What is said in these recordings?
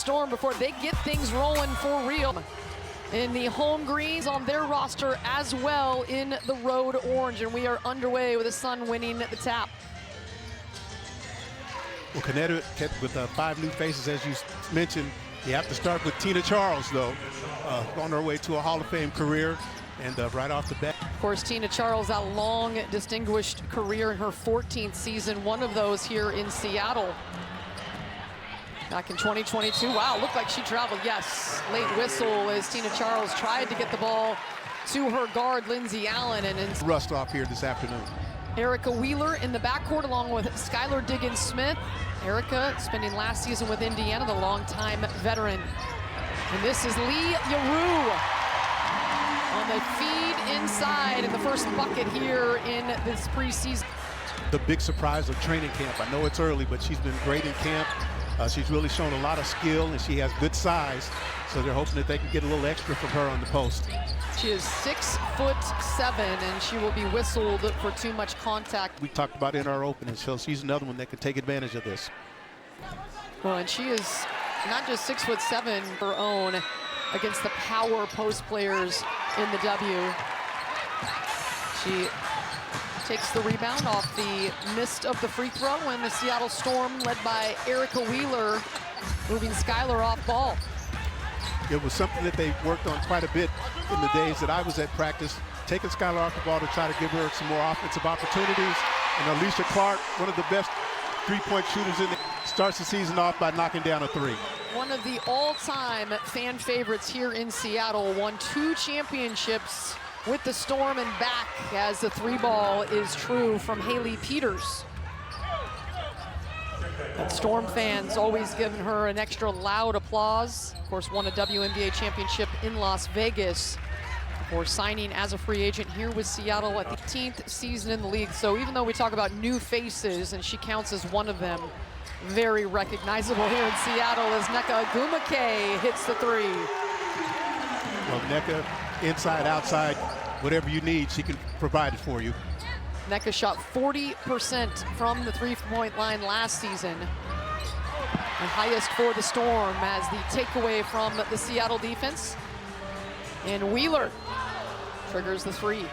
Storm before they get things rolling for real. In the home greens on their roster as well in the road orange, and we are underway with the Sun winning the tap. Well, Connecticut with 5 new faces, as you mentioned. You have to start with Tina Charles, though, on her way to a Hall of Fame career, and right off the bat. Of course, Tina Charles, a long, distinguished career in her 14th season, one of those here in Seattle. Back in 2022, wow, looked like she traveled. Yes, late whistle as Tina Charles tried to get the ball to her guard, Lindsay Allen. And rust off here this afternoon. Erica Wheeler in the backcourt along with Skylar Diggins-Smith. Erica spending last season with Indiana, the longtime veteran. And this is Lee Yaru on the feed inside in the first bucket here in this preseason. The big surprise of training camp. I know it's early, but she's been great in camp. She's really shown a lot of skill, and she has good size, so they're hoping that they can get a little extra from her on the post. She is 6'7", and she will be whistled for too much contact. We talked about in our opening, so she's another one that could take advantage of this. Well, and she is not just 6'7", her own against the power post players in the W. She takes the rebound off the mist of the free throw when the Seattle Storm, led by Erica Wheeler, moving Skylar off ball. It was something that they worked on quite a bit in the days that I was at practice, taking Skylar off the ball to try to give her some more offensive opportunities. And Alicia Clark, one of the best three-point shooters in the, starts the season off by knocking down a 3. One of the all-time fan favorites here in Seattle, won 2 championships with the Storm and back as the 3-ball is true from Haley Peters. And Storm fans always giving her an extra loud applause. Of course, won a WNBA championship in Las Vegas before signing as a free agent here with Seattle at the 15th season in the league. So even though we talk about new faces, and she counts as one of them, very recognizable here in Seattle as Nneka Ogwumike hits the 3. Well, Nneka, inside, outside, whatever you need, she can provide it for you. Nneka shot 40% from the 3-point line last season. The highest for the Storm as the takeaway from the Seattle defense. And Wheeler triggers the 3.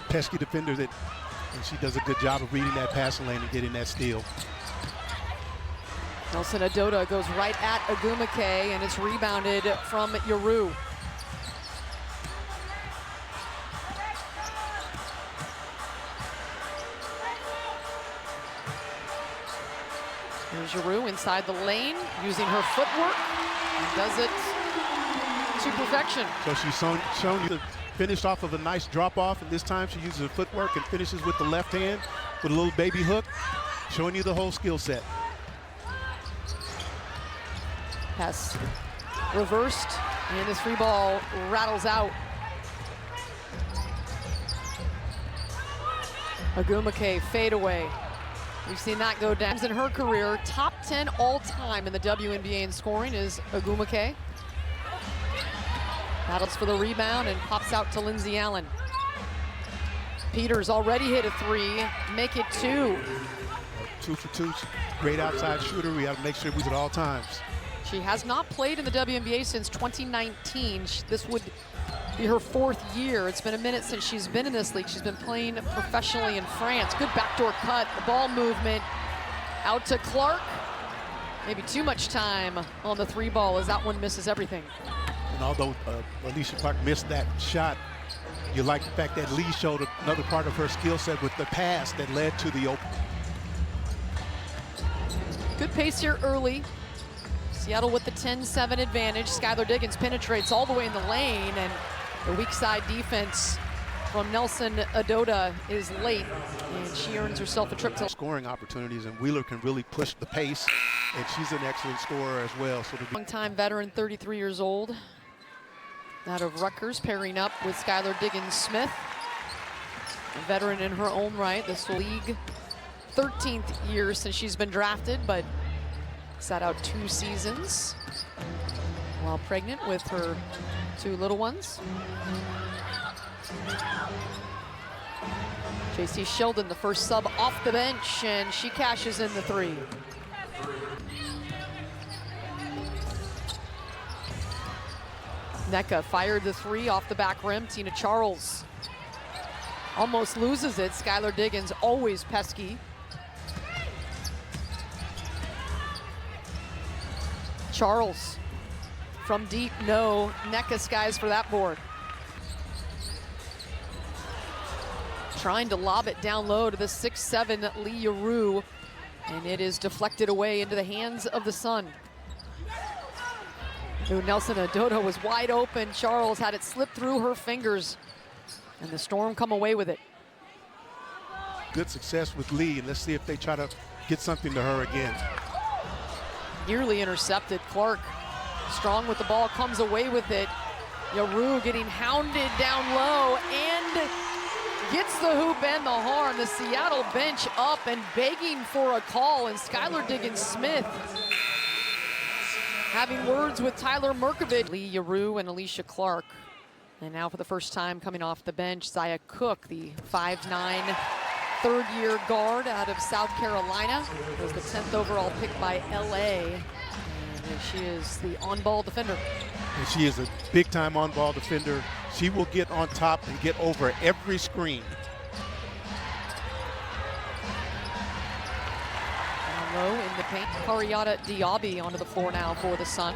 Pesky defender, and she does a good job of reading that passing lane and getting that steal. Nelson Adota goes right at Ogwumike, and it's rebounded from Yaru. Here's Yaru inside the lane, using her footwork, and does it to perfection. So she's shown you the finish off of a nice drop-off, and this time she uses her footwork and finishes with the left hand with a little baby hook, showing you the whole skill set. Pass reversed, and this free ball rattles out. Ogwumike fadeaway. We've seen that go down in her career. Top 10 all-time in the WNBA in scoring is Ogwumike. Battles for the rebound and pops out to Lindsay Allen. Peters already hit a 3, make it 2. 2 for 2, great outside shooter. We have to make sure we do it at all times. She has not played in the WNBA since 2019. This would be her 4th year. It's been a minute since she's been in this league. She's been playing professionally in France. Good backdoor cut, the ball movement out to Clark. Maybe too much time on the 3-ball as that one misses everything. And although Alicia Clark missed that shot, you like the fact that Lee showed another part of her skill set with the pass that led to the open. Good pace here early. Seattle with the 10-7 advantage. Skylar Diggins penetrates all the way in the lane, and the weak side defense from Nelson Adota is late, and she earns herself a trip to scoring opportunities, and Wheeler can really push the pace, and she's an excellent scorer as well. So long-time veteran, 33 years old, out of Rutgers, pairing up with Skylar Diggins-Smith, a veteran in her own right. This league 13th year since she's been drafted, but sat out 2 seasons while pregnant with her 2 little ones. JC Sheldon, the first sub off the bench, and she cashes in the 3. Nneka fired the three off the back rim. Tina Charles almost loses it. Skylar Diggins always pesky. Charles from deep, no. Nneka skies for that board. Trying to lob it down low to the 6'7" Lee Yaru, and it is deflected away into the hands of the Sun. Ooh, Nelson Adodo was wide open. Charles had it slip through her fingers, and the Storm come away with it. Good success with Lee, and let's see if they try to get something to her again. Nearly intercepted. Clark, strong with the ball, comes away with it. Yaru getting hounded down low and gets the hoop and the horn. The Seattle bench up and begging for a call, and Skylar Diggins-Smith having words with Tyler Merkovich. Lee Yaru and Alicia Clark. And now for the first time coming off the bench, Zaya Cook, the 5'9", third-year guard out of South Carolina. Was the 10th overall pick by LA. And she is the on-ball defender. And she is a big-time on-ball defender. She will get on top and get over every screen. Down low in the paint. Kariata Diaby onto the floor now for the Sun.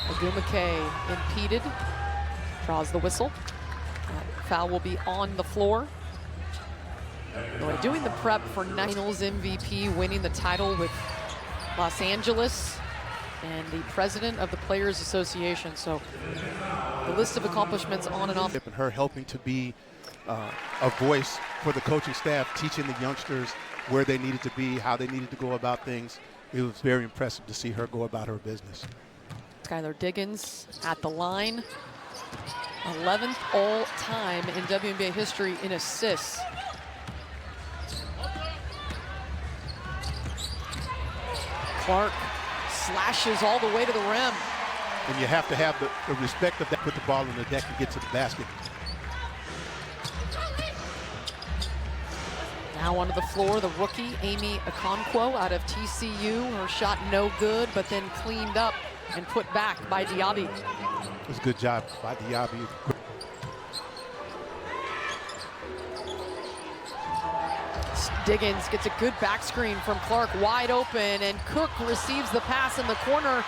Agumake impeded. Draws the whistle. Foul will be on the floor. Doing the prep for Finals MVP, winning the title with Los Angeles, and the president of the Players Association. So the list of accomplishments on and off. And her helping to be a voice for the coaching staff, teaching the youngsters where they needed to be, how they needed to go about things. It was very impressive to see her go about her business. Skylar Diggins at the line. 11th all-time in WNBA history in assists. Clark slashes all the way to the rim. And you have to have the respect of that, put the ball on the deck and get to the basket. Now onto the floor, the rookie, Amy Okonkwo out of TCU. Her shot no good, but then cleaned up and put back by Diaby. It was a good job by Diaby. Diggins gets a good back screen from Clark, wide open, and Cook receives the pass in the corner.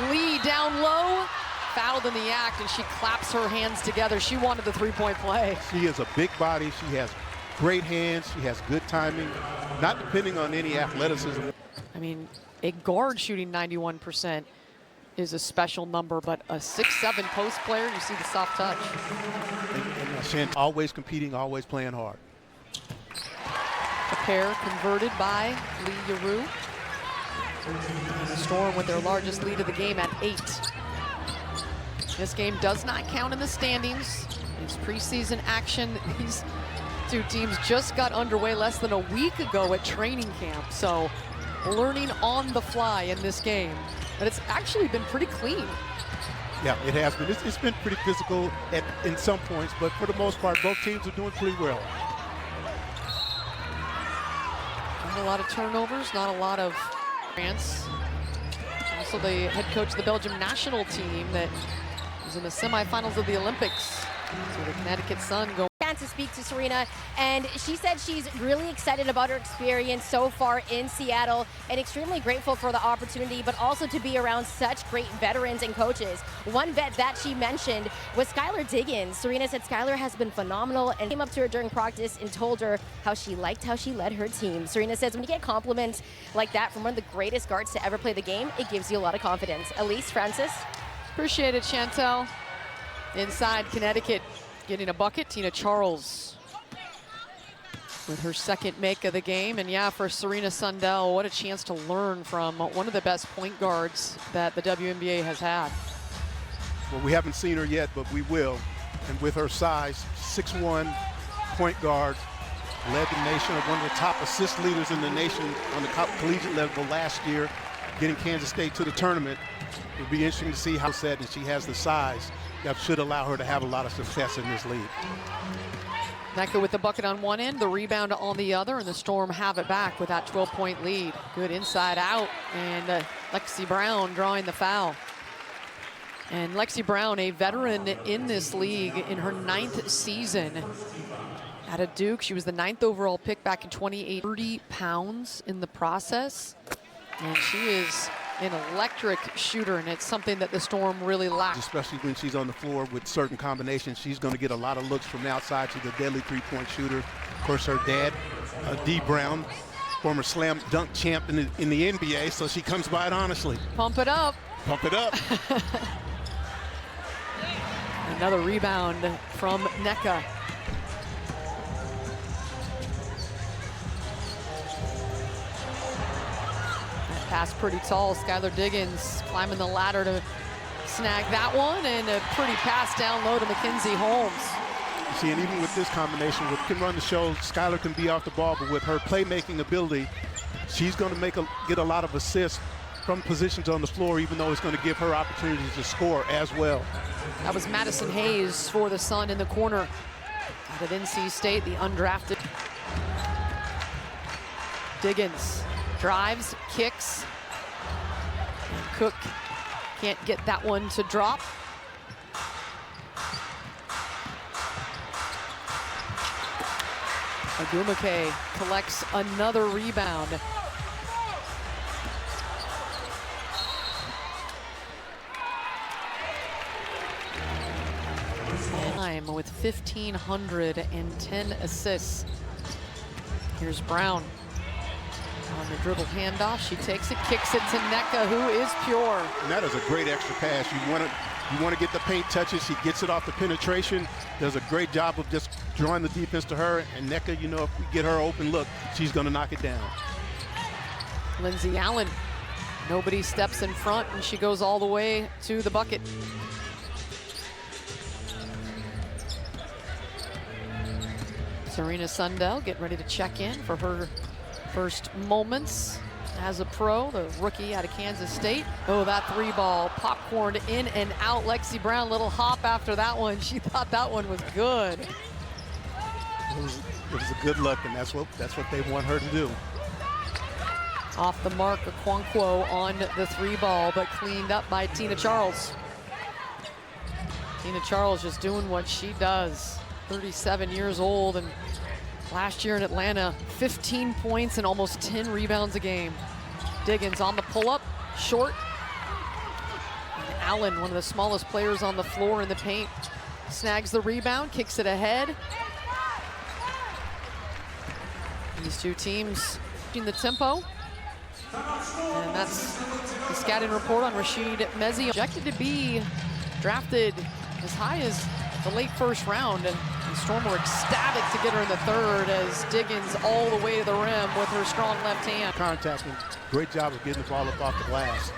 Lee down low, fouled in the act, and she claps her hands together. She wanted the three-point play. She is a big body. She has great hands. She has good timing, not depending on any athleticism. I mean, a guard shooting 91% is a special number, but a 6'7" post player, you see the soft touch. And always competing, always playing hard. A pair converted by Lee Yaru. And the Storm with their largest lead of the game at 8. This game does not count in the standings. It's preseason action. These two teams just got underway less than a week ago at training camp. So learning on the fly in this game. But it's actually been pretty clean. Yeah, it has been. It's been pretty physical in some points, but for the most part, both teams are doing pretty well. Not a lot of turnovers, not a lot of France. Also the head coach of the Belgium national team that was in the semifinals of the Olympics. So the Connecticut Sun go. To speak to Serena, and she said she's really excited about her experience so far in Seattle and extremely grateful for the opportunity, but also to be around such great veterans and coaches. One vet that she mentioned was Skylar Diggins. Serena said Skylar has been phenomenal and came up to her during practice and told her how she liked how she led her team. Serena says when you get compliments like that from one of the greatest guards to ever play the game, it gives you a lot of confidence. Elise, Francis? Appreciate it, Chantel. Inside Connecticut, getting a bucket, Tina Charles with her second make of the game. And yeah, for Serena Sundell, what a chance to learn from one of the best point guards that the WNBA has had. Well, we haven't seen her yet, but we will. And with her size, 6'1", point guard, led the nation, one of the top assist leaders in the nation on the collegiate level last year, getting Kansas State to the tournament. It'll be interesting to see how said that she has the size that should allow her to have a lot of success in this league. Nneka with the bucket on one end, the rebound on the other, and the Storm have it back with that 12-point lead. Good inside out, and Lexi Brown drawing the foul. And Lexi Brown, a veteran in this league in her 9th season out of Duke. She was the 9th overall pick back in 2018. 30 pounds in the process. And she is an electric shooter, and it's something that the Storm really lacks. Especially when she's on the floor with certain combinations, she's going to get a lot of looks from the outside. She's a deadly three-point shooter. Of course, her dad, D. Brown, former slam dunk champ in the NBA, so she comes by it honestly. Pump it up. Pump it up. Another rebound from Nneka. That pass pretty tall. Skylar Diggins climbing the ladder to snag that one, and a pretty pass down low to Mackenzie Holmes. You see, and even with this combination, with can run the show, Skylar can be off the ball, but with her playmaking ability, she's going to get a lot of assists from positions on the floor, even though it's going to give her opportunities to score as well. That was Madison Hayes for the Sun in the corner. Out of NC State, the undrafted. Diggins drives, kicks. And Cook can't get that one to drop. Agumake collects another rebound. With 1,510 assists. Here's Brown on the dribble handoff. She takes it, kicks it to Nneka, who is pure. And that is a great extra pass. You want to get the paint touches. She gets it off the penetration. Does a great job of just drawing the defense to her. And Nneka, you know, if we get her open look, she's going to knock it down. Lindsay Allen, nobody steps in front, and she goes all the way to the bucket. Serena Sundell getting ready to check in for her first moments as a pro, the rookie out of Kansas State. Oh, that three ball popcorned in and out. Lexi Brown, little hop after that one. She thought that one was good. It was a good look, and that's what they want her to do. Off the mark, Okonkwo on the three ball, but cleaned up by Tina Charles. Tina Charles just doing what she does. 37 years old, and last year in Atlanta, 15 points and almost 10 rebounds a game. Diggins on the pull-up, short. And Allen, one of the smallest players on the floor in the paint, snags the rebound, kicks it ahead. These two teams in the tempo. And that's the scouting report on Rashid Mezi. Projected to be drafted as high as the late first round, and the Storm were ecstatic to get her in the third as Diggins all the way to the rim with her strong left hand. Contacting, great job of getting the ball up off the glass.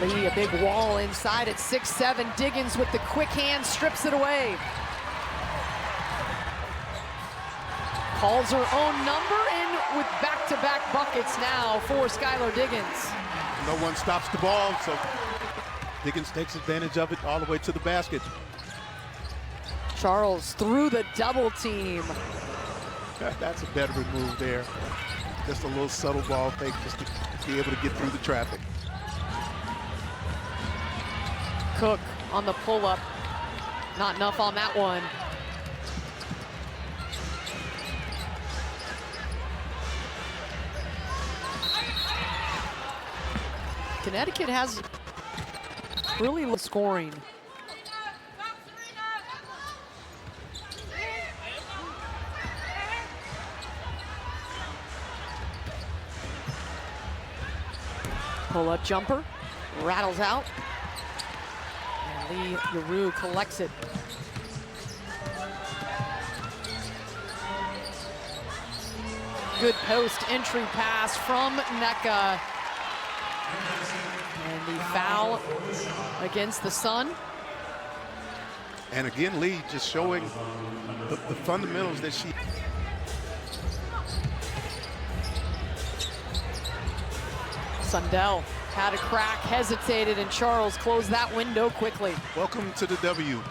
Lee, a big wall inside at 6'7". Diggins with the quick hand strips it away. Calls her own number in with back-to-back buckets now for Skylar Diggins. No one stops the ball, so Diggins takes advantage of it all the way to the basket. Charles through the double team. That's a better move there. Just a little subtle ball fake just to be able to get through the traffic. Cook on the pull-up. Not enough on that one. Connecticut has really low scoring. Pull-up jumper, rattles out. And Lee Yarou collects it. Good post entry pass from Nneka. And the foul against the Sun. And again, Lee just showing the fundamentals that she... Sundell had a crack, hesitated, and Charles closed that window quickly. Welcome to the W.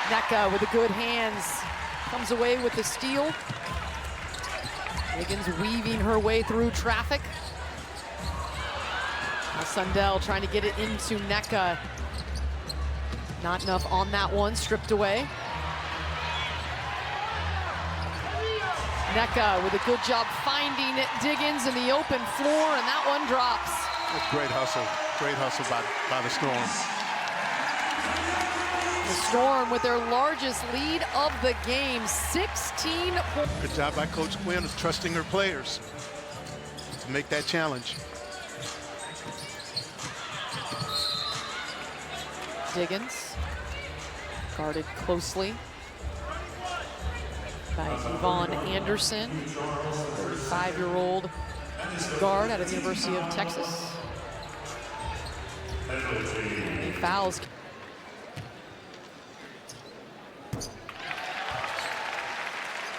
Nneka with the good hands, comes away with the steal. Diggins weaving her way through traffic. Now Sundell trying to get it into Nneka. Not enough on that one, stripped away. Nneka with a good job finding Diggins in the open floor, and that one drops. That's great hustle by the Storm. The Storm with their largest lead of the game, 16 points. Good job by Coach Quinn of trusting her players to make that challenge. Diggins guarded closely by Yvonne Anderson, 35-year-old guard out of the University of Texas. And fouls.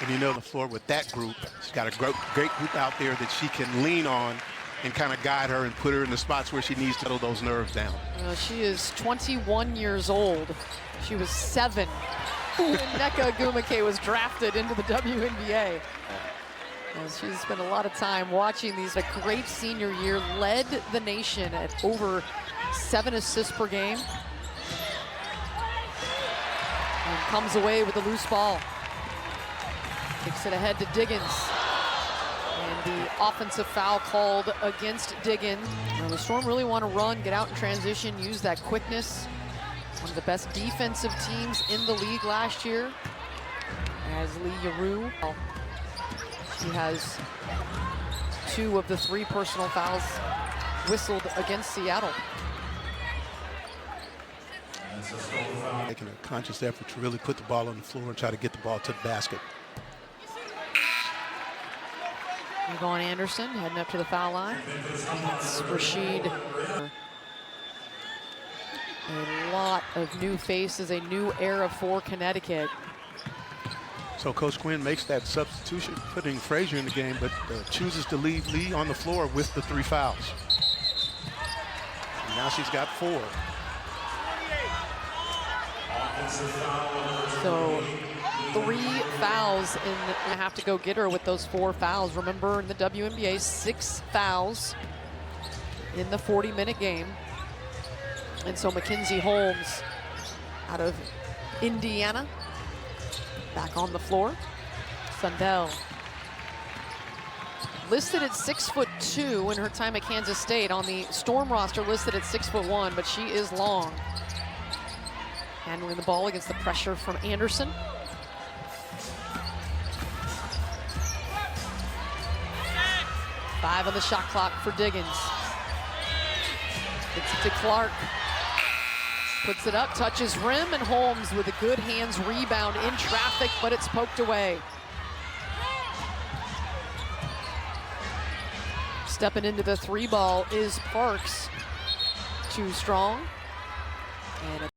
And you know the floor with that group, she's got a great group out there that she can lean on and kind of guide her and put her in the spots where she needs to settle those nerves down. She is 21 years old. She was 7 when Nneka Agumake was drafted into the WNBA. She's spent a lot of time watching these. A great senior year, led the nation at over 7 assists per game. And comes away with a loose ball. Kicks it ahead to Diggins. And the offensive foul called against Diggins. Now the Storm really want to run, get out in transition, use that quickness. One of the best defensive teams in the league last year. As Lee Yaru. She has 2 of the 3 personal fouls whistled against Seattle. Making a conscious effort to really put the ball on the floor and try to get the ball to the basket. Yvonne Anderson heading up to the foul line. It's Rashid. A lot of new faces, a new era for Connecticut. So Coach Quinn makes that substitution, putting Frazier in the game, but chooses to leave Lee on the floor with the 3 fouls. And now she's got 4. So 3 fouls, and I have to go get her with those 4 fouls. Remember, in the WNBA, 6 fouls in the 40-minute game. And so Mackenzie Holmes out of Indiana back on the floor. Sundell listed at 6'2" in her time at Kansas State. On the Storm roster, listed at 6'1", but she is long. Handling the ball against the pressure from Anderson. Five on the shot clock for Diggins. It's to Clark. Puts it up, touches rim, and Holmes with a good hands rebound in traffic, but it's poked away. Stepping into the 3 ball is Parks. Too strong. And a